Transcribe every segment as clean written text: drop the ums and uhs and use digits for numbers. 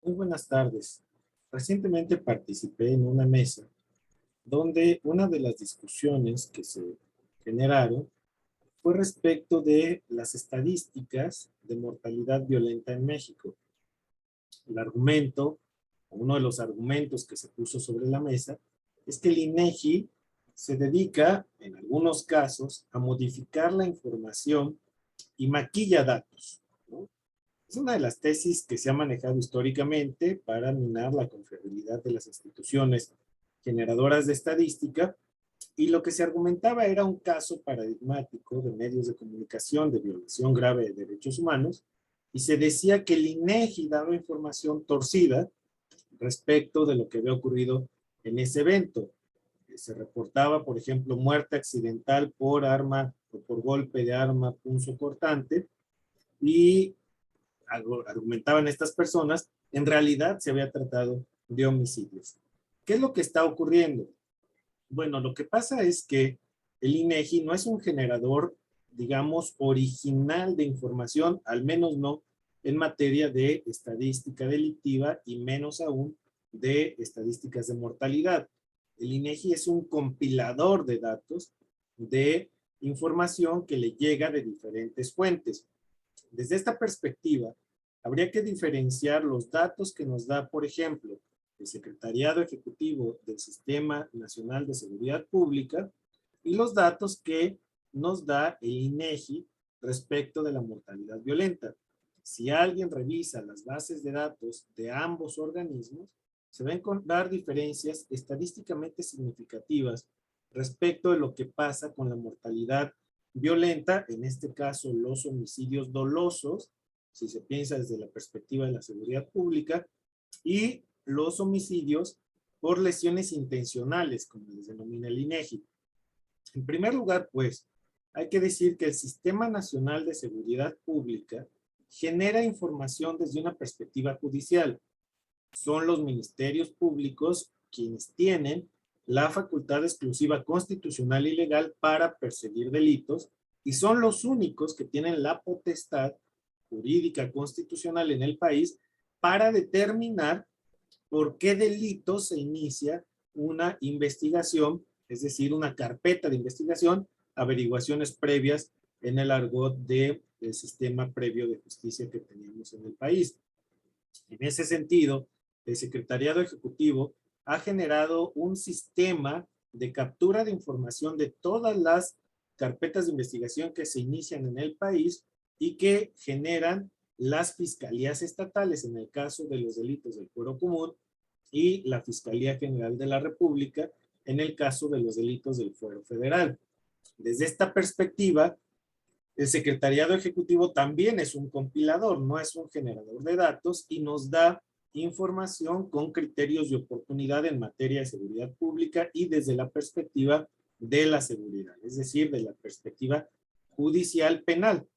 Muy buenas tardes. Recientemente participé en una mesa donde una de las discusiones que se generaron fue respecto de las estadísticas de mortalidad violenta en México. El argumento, o uno de los argumentos que se puso sobre la mesa, es que el INEGI se dedica, en algunos casos, a modificar la información y maquilla datos, ¿no? Es una de las tesis que se ha manejado históricamente para minar la confiabilidad de las instituciones generadoras de estadística, y lo que se argumentaba era un caso paradigmático de medios de comunicación de violación grave de derechos humanos, y se decía que el INEGI daba información torcida respecto de lo que había ocurrido en ese evento. Se reportaba, por ejemplo, muerte accidental por arma o por golpe de arma punzocortante, y argumentaban estas personas, en realidad se había tratado de homicidios. ¿Qué es lo que está ocurriendo? Bueno, lo que pasa es que el INEGI no es un generador, digamos, original de información, al menos no en materia de estadística delictiva y menos aún de estadísticas de mortalidad. El INEGI es un compilador de datos de información que le llega de diferentes fuentes. Desde esta perspectiva, habría que diferenciar los datos que nos da, por ejemplo, el Secretariado Ejecutivo del Sistema Nacional de Seguridad Pública y los datos que nos da el INEGI respecto de la mortalidad violenta. Si alguien revisa las bases de datos de ambos organismos, se va a encontrar diferencias estadísticamente significativas respecto de lo que pasa con la mortalidad violenta, en este caso los homicidios dolosos, si se piensa desde la perspectiva de la seguridad pública, y los homicidios por lesiones intencionales, como les denomina el INEGI. En primer lugar, pues, hay que decir que el Sistema Nacional de Seguridad Pública genera información desde una perspectiva judicial. Son los ministerios públicos quienes tienen la facultad exclusiva constitucional y legal para perseguir delitos, y son los únicos que tienen la potestad jurídica constitucional en el país para determinar por qué delito se inicia una investigación, es decir, una carpeta de investigación, averiguaciones previas en el argot del sistema previo de justicia que teníamos en el país. En ese sentido, el Secretariado Ejecutivo ha generado un sistema de captura de información de todas las carpetas de investigación que se inician en el país y que generan las fiscalías estatales en el caso de los delitos del fuero común y la Fiscalía General de la República en el caso de los delitos del fuero federal. Desde esta perspectiva, el Secretariado Ejecutivo también es un compilador, no es un generador de datos, y nos da información con criterios de oportunidad en materia de seguridad pública y desde la perspectiva de la seguridad, es decir, de la perspectiva judicial penal.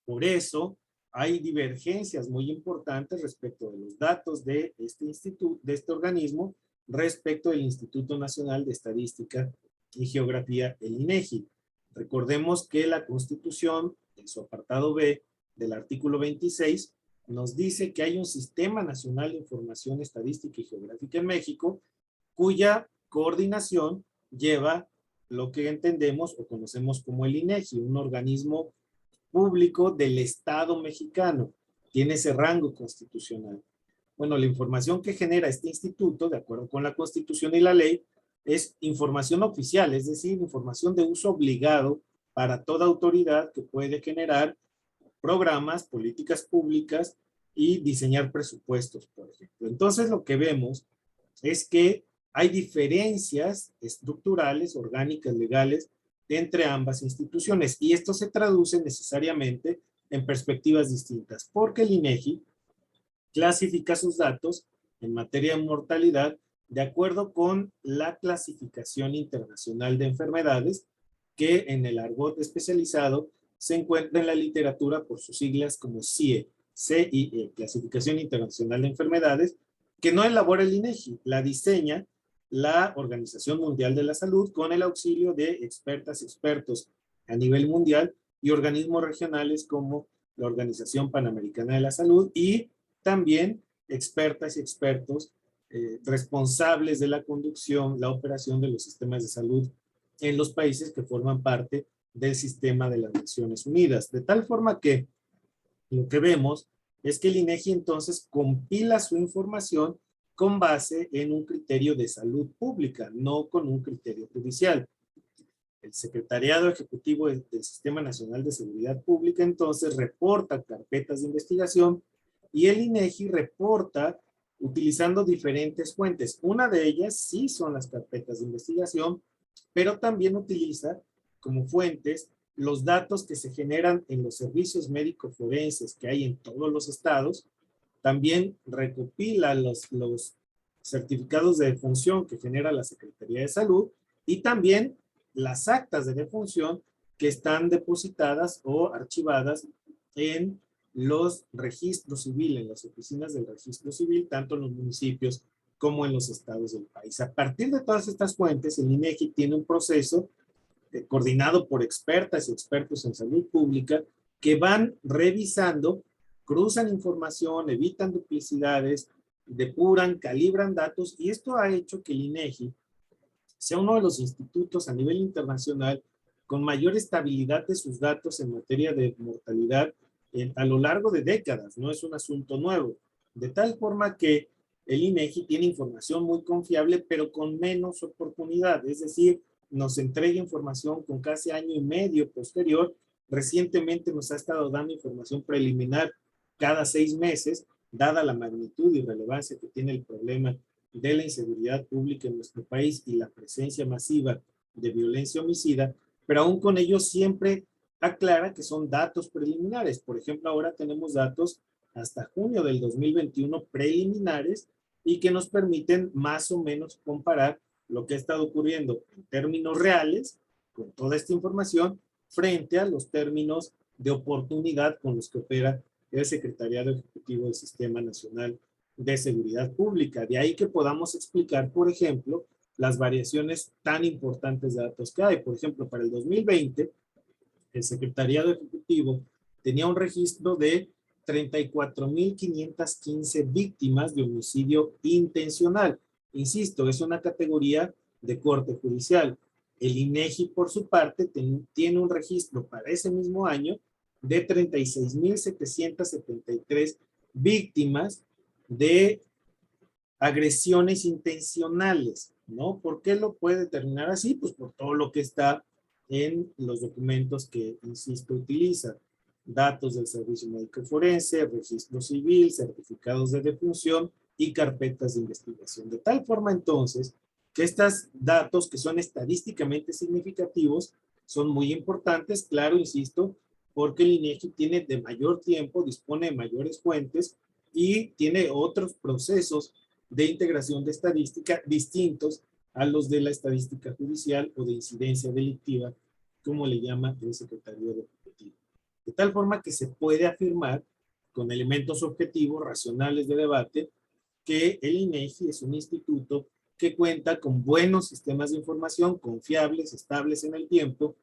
Por eso hay divergencias muy importantes respecto de los datos de este instituto, de este organismo, respecto del Instituto Nacional de Estadística y Geografía, el INEGI. Recordemos que la Constitución, en su apartado B del artículo 26, nos dice que hay un Sistema Nacional de Información Estadística y Geográfica en México, cuya coordinación lleva lo que entendemos o conocemos como el INEGI, un organismo público del Estado mexicano. Tiene ese rango constitucional. Bueno, la información que genera este instituto, de acuerdo con la Constitución y la ley, es información oficial, es decir, información de uso obligado para toda autoridad que puede generar programas, políticas públicas y diseñar presupuestos, por ejemplo. Entonces, lo que vemos es que hay diferencias estructurales, orgánicas, legales, entre ambas instituciones, y esto se traduce necesariamente en perspectivas distintas, porque el INEGI clasifica sus datos en materia de mortalidad de acuerdo con la clasificación internacional de enfermedades, que en el argot especializado se encuentra en la literatura por sus siglas como CIE, CIE, Clasificación Internacional de Enfermedades, que no elabora el INEGI, la diseña la Organización Mundial de la Salud con el auxilio de expertas y expertos a nivel mundial y organismos regionales como la Organización Panamericana de la Salud y también expertas y expertos responsables de la conducción, la operación de los sistemas de salud en los países que forman parte del sistema de las Naciones Unidas. De tal forma que lo que vemos es que el INEGI entonces compila su información con base en un criterio de salud pública, no con un criterio judicial. El Secretariado Ejecutivo del Sistema Nacional de Seguridad Pública entonces reporta carpetas de investigación y el INEGI reporta utilizando diferentes fuentes. Una de ellas sí son las carpetas de investigación, pero también utiliza como fuentes los datos que se generan en los servicios médicos forenses que hay en todos los estados. También recopila los certificados de defunción que genera la Secretaría de Salud y también las actas de defunción que están depositadas o archivadas en los registros civiles, en las oficinas del registro civil, tanto en los municipios como en los estados del país. A partir de todas estas fuentes, el INEGI tiene un proceso coordinado por expertas y expertos en salud pública que van revisando, cruzan información, evitan duplicidades, depuran, calibran datos, y esto ha hecho que el INEGI sea uno de los institutos a nivel internacional con mayor estabilidad de sus datos en materia de mortalidad a lo largo de décadas. No es un asunto nuevo. De tal forma que el INEGI tiene información muy confiable, pero con menos oportunidad. Es decir, nos entrega información con casi año y medio posterior. Recientemente nos ha estado dando información preliminar cada 6 meses, dada la magnitud y relevancia que tiene el problema de la inseguridad pública en nuestro país y la presencia masiva de violencia homicida, pero aún con ello siempre aclara que son datos preliminares. Por ejemplo, ahora tenemos datos hasta junio del 2021 preliminares y que nos permiten más o menos comparar lo que ha estado ocurriendo en términos reales con toda esta información frente a los términos de oportunidad con los que opera el Secretariado Ejecutivo del Sistema Nacional de Seguridad Pública. De ahí que podamos explicar, por ejemplo, las variaciones tan importantes de datos que hay. Por ejemplo, para el 2020, el Secretariado Ejecutivo tenía un registro de 34,515 víctimas de homicidio intencional. Insisto, es una categoría de corte judicial. El INEGI, por su parte, tiene un registro para ese mismo año de 36,773 víctimas de agresiones intencionales, ¿no? ¿Por qué lo puede determinar así? Pues por todo lo que está en los documentos que, insisto, utiliza. Datos del Servicio Médico Forense, registro civil, certificados de defunción y carpetas de investigación. De tal forma, entonces, que estos datos que son estadísticamente significativos son muy importantes, claro, insisto, porque el INEGI tiene de mayor tiempo, dispone de mayores fuentes y tiene otros procesos de integración de estadística distintos a los de la estadística judicial o de incidencia delictiva, como le llama el Secretario de Ejecutivo. De tal forma que se puede afirmar con elementos objetivos, racionales de debate, que el INEGI es un instituto que cuenta con buenos sistemas de información, confiables, estables en el tiempo,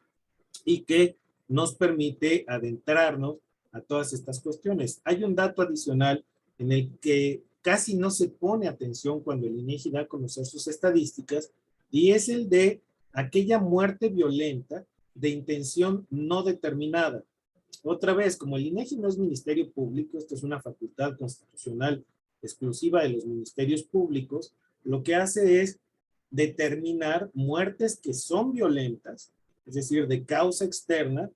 y que nos permite adentrarnos a todas estas cuestiones. Hay un dato adicional en el que casi no se pone atención cuando el INEGI da a conocer sus estadísticas, y es el de aquella muerte violenta de intención no determinada. Otra vez, como el INEGI no es ministerio público, esto es una facultad constitucional exclusiva de los ministerios públicos, lo que hace es determinar muertes que son violentas, es decir, de causa externa,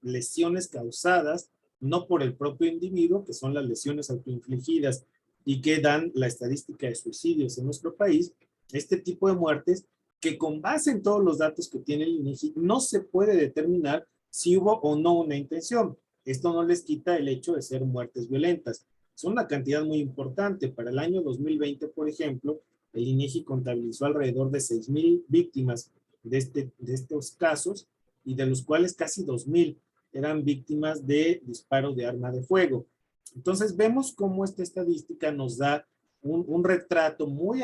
lesiones causadas no por el propio individuo, que son las lesiones autoinfligidas y que dan la estadística de suicidios en nuestro país. Este tipo de muertes que, con base en todos los datos que tiene el INEGI, no se puede determinar si hubo o no una intención. Esto no les quita el hecho de ser muertes violentas. Son una cantidad muy importante. Para el año 2020, por ejemplo, el INEGI contabilizó alrededor de 6,000 víctimas de estos casos, y de los cuales casi 2,000 eran víctimas de disparos de arma de fuego. Entonces vemos cómo esta estadística nos da un retrato muy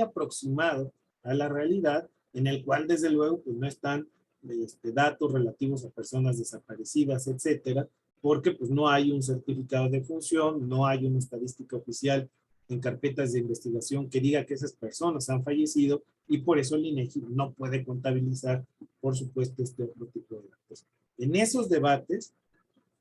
aproximado a la realidad, en el cual desde luego pues no están datos relativos a personas desaparecidas, etcétera, porque pues no hay un certificado de función, no hay una estadística oficial en carpetas de investigación que diga que esas personas han fallecido y por eso el INEGI no puede contabilizar, por supuesto, este otro tipo de datos. En esos debates,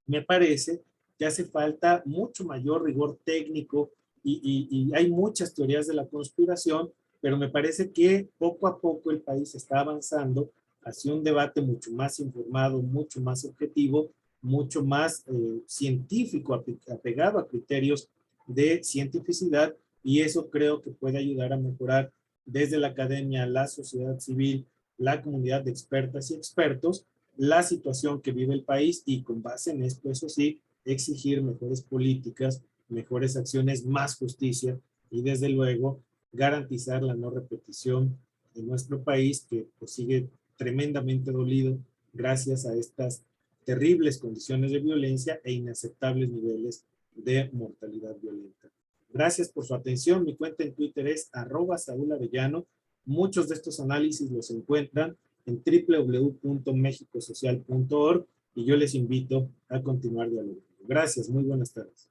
me parece que hace falta mucho mayor rigor técnico y hay muchas teorías de la conspiración, pero me parece que poco a poco el país está avanzando hacia un debate mucho más informado, mucho más objetivo, mucho más científico, apegado a criterios de cientificidad, y eso creo que puede ayudar a mejorar desde la academia, la sociedad civil, la comunidad de expertas y expertos, la situación que vive el país y con base en esto, eso sí, exigir mejores políticas, mejores acciones, más justicia y desde luego garantizar la no repetición en nuestro país que pues, sigue tremendamente dolido gracias a estas terribles condiciones de violencia e inaceptables niveles de mortalidad violenta. Gracias por su atención. Mi cuenta en Twitter es @SaúlArellano. Muchos de estos análisis los encuentran en www.mexicosocial.org y yo les invito a continuar dialogando. Gracias, muy buenas tardes.